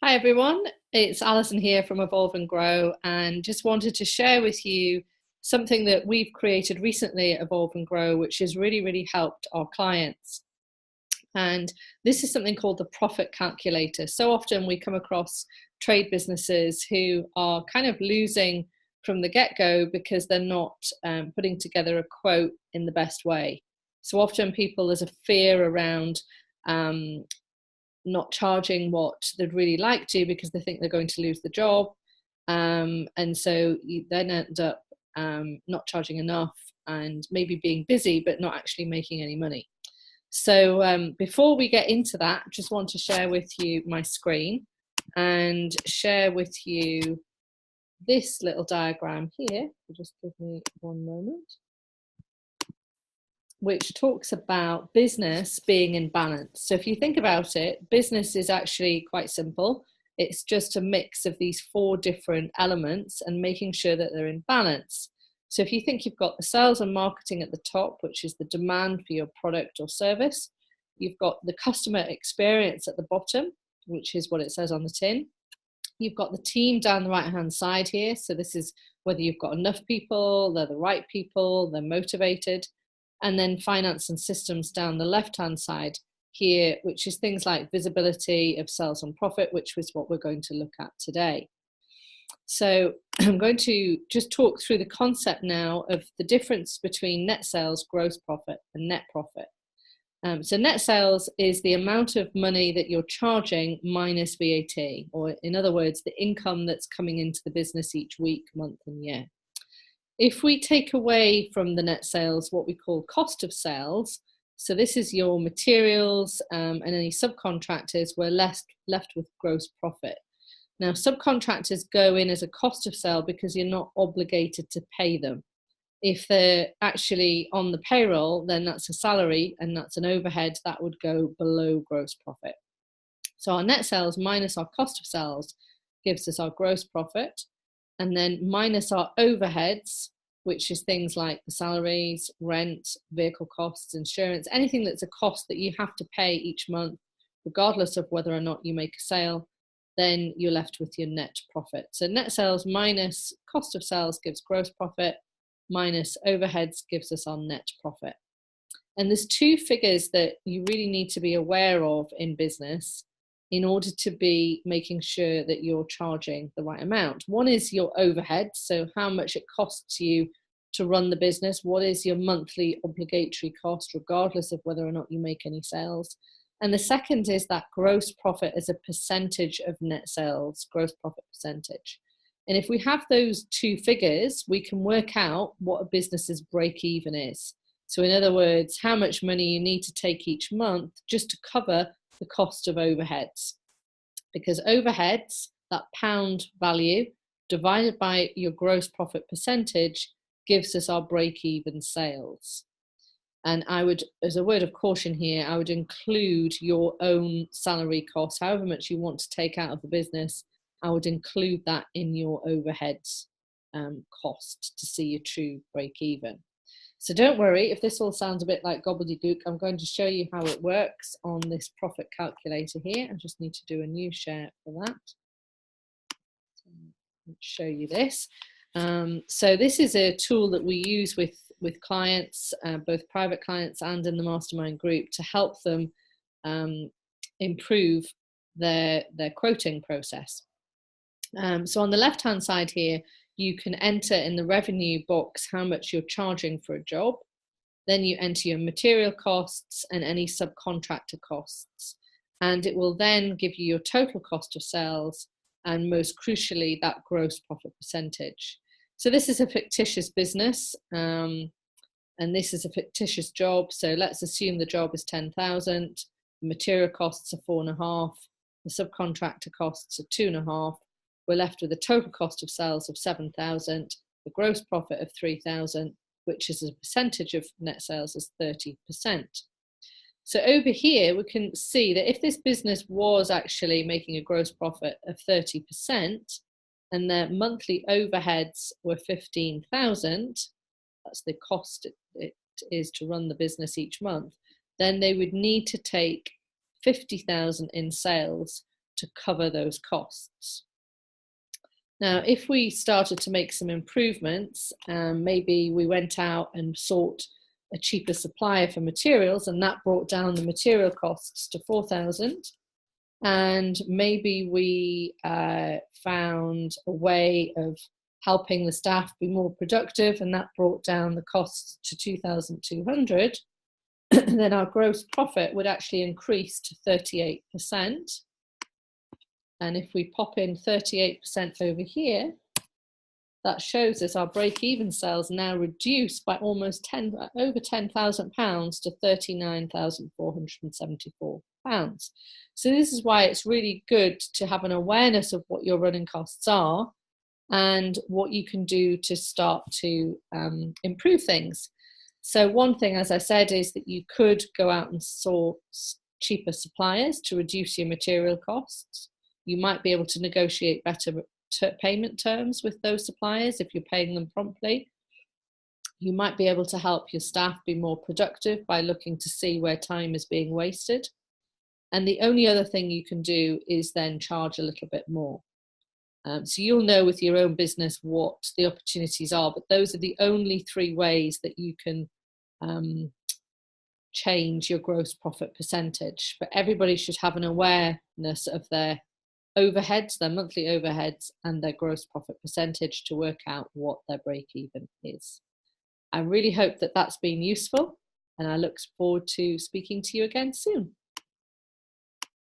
Hi everyone, it's Alison here from Evolve and Grow, and just wanted to share with you something that we've created recently at Evolve and Grow, which has really helped our clients. And this is something called the profit calculator. So often we come across trade businesses who are kind of losing from the get-go because they're not putting together a quote in the best way. So often there's a fear around not charging what they'd really like to because they think they're going to lose the job. And so you then end up not charging enough and maybe being busy but not actually making any money. So before we get into that, I just want to share with you my screen and share with you this little diagram here. Just give me one moment. Which talks about business being in balance. So if you think about it, business is actually quite simple. It's just a mix of these four different elements and making sure that they're in balance. So if you think you've got the sales and marketing at the top, which is the demand for your product or service, you've got the customer experience at the bottom, which is what it says on the tin. You've got the team down the right-hand side here. So this is whether you've got enough people, they're the right people, they're motivated. And then finance and systems down the left-hand side here, which is things like visibility of sales and profit, which was what we're going to look at today. So I'm going to just talk through the concept now of the difference between net sales, gross profit, and net profit. So net sales is the amount of money that you're charging minus VAT, or in other words, the income that's coming into the business each week, month, and year. If we take away from the net sales what we call cost of sales, so this is your materials and any subcontractors, we're left with gross profit. Now, subcontractors go in as a cost of sale because you're not obligated to pay them. If they're actually on the payroll, then that's a salary and that's an overhead that would go below gross profit. So our net sales minus our cost of sales gives us our gross profit, and then minus our overheads, which is things like the salaries, rent, vehicle costs, insurance, anything that's a cost that you have to pay each month, regardless of whether or not you make a sale, then you're left with your net profit. So net sales minus cost of sales gives gross profit, minus overheads gives us our net profit. And there's two figures that you really need to be aware of in business in order to be making sure that you're charging the right amount. One is your overhead, so how much it costs you to run the business. What is your monthly obligatory cost, regardless of whether or not you make any sales? And the second is that gross profit as a percentage of net sales, gross profit percentage. And if we have those two figures, we can work out what a business's break even is. So in other words, how much money you need to take each month just to cover the cost of overheads. Because overheads, that pound value divided by your gross profit percentage, gives us our break-even sales. And I would, as a word of caution here, I would include your own salary costs, however much you want to take out of the business. I would include that in your overheads cost to see your true break-even. So don't worry if this all sounds a bit like gobbledygook. I'm going to show you how it works on this profit calculator here. I just need to do a new share for that. So let's show you this. So this is a tool that we use with clients, both private clients and in the mastermind group, to help them improve their quoting process. So on the left-hand side here, you can enter in the revenue box how much you're charging for a job. Then you enter your material costs and any subcontractor costs. And it will then give you your total cost of sales and, most crucially, that gross profit percentage. So this is a fictitious business and this is a fictitious job. So let's assume the job is 10,000, the material costs are 4.5, the subcontractor costs are 2.5. We're left with a total cost of sales of 7,000, the gross profit of 3,000, which is a percentage of net sales is 30%. So over here, we can see that if this business was actually making a gross profit of 30% and their monthly overheads were 15,000, that's the cost it is to run the business each month, then they would need to take 50,000 in sales to cover those costs. Now, if we started to make some improvements, maybe we went out and sought a cheaper supplier for materials, and that brought down the material costs to 4,000. And maybe we found a way of helping the staff be more productive, and that brought down the costs to 2,200. Then our gross profit would actually increase to 38%. And if we pop in 38% over here, that shows us our break-even sales now reduced by almost over £10,000 to £39,474. So this is why it's really good to have an awareness of what your running costs are and what you can do to start to improve things. So one thing, as I said, is that you could go out and source cheaper suppliers to reduce your material costs. You might be able to negotiate better payment terms with those suppliers if you're paying them promptly. You might be able to help your staff be more productive by looking to see where time is being wasted. And the only other thing you can do is then charge a little bit more. So you'll know with your own business what the opportunities are, but those are the only 3 ways that you can change your gross profit percentage. But everybody should have an awareness of their overheads, their monthly overheads, and their gross profit percentage to work out what their break even is. I really hope that that's been useful, and I look forward to speaking to you again soon.